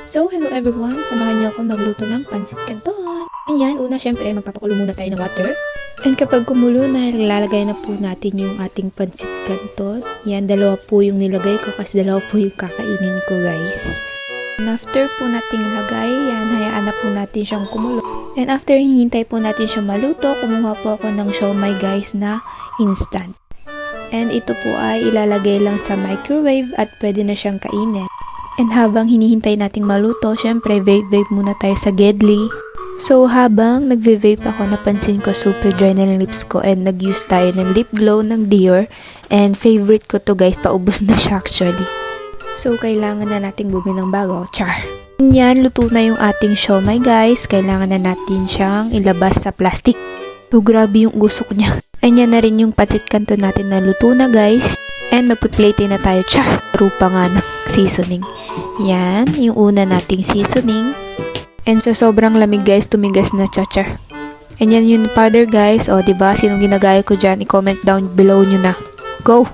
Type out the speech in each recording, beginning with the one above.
So, hello everyone! Samahan niyo ako magluto ng pansit canton. Ayan, una syempre magpapakulo muna tayo ng water. And kapag kumulo na, lalagay na po natin yung ating pansit canton. Yan, dalawa po yung nilagay ko kasi dalawa po yung kakainin ko, guys. And after po nating ilagay, yan, hayaan na po natin siyang kumulo. And after hinihintay po natin siya maluto, kumuha po ako ng siomai, guys, na instant. And ito po ay ilalagay lang sa microwave at pwede na siyang kainin. And habang hinihintay nating maluto, syempre vape muna tayo sa Gedli. So habang nagve-vape ako, napansin ko super dry na ng lips ko and nag-use tayo ng lip glow ng Dior. And favorite ko to, guys, paubos na siya actually. So kailangan na nating bumili ng bago, char. Yan, luto na yung ating siomai, guys. Kailangan na natin siyang ilabas sa plastic. So grabe yung usok niya. And yan na rin yung pansit canton natin na luto na, guys. And magpiplate na tayo, char. Rupa nga ng seasoning. Yan, yung una nating seasoning. And sa sobrang lamig, guys, tumigas na, char. And yan yung powder, guys. O, diba? Sinong ginagaya ko dyan? I-comment down below nyo na. Go!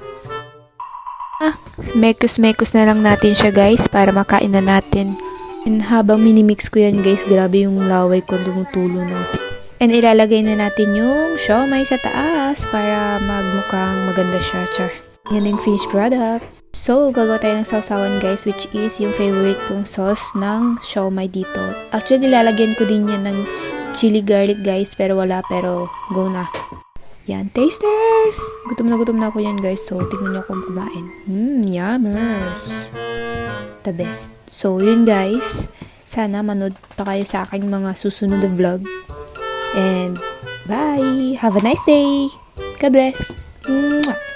Mekos na lang natin siya, guys, para makain na natin. And habang minimix ko yan, guys, grabe yung laway ko tumutulo na. And ilalagay na natin yung siomai sa taas para magmukhang maganda siya, char. Yan yung finished product. So, gagawa tayo ng sausawan, guys, which is yung favorite kong sauce ng siomai dito. Actually, nilalagyan ko din yan ng chili garlic, guys, pero wala, pero go na. Yan, tasters! Gutom na ako yan, guys, so tignan nyo kung kumain. Yummers! The best. So, yun, guys. Sana manood pa kayo sa aking mga susunod na vlog. And, bye! Have a nice day! God bless! Mwah!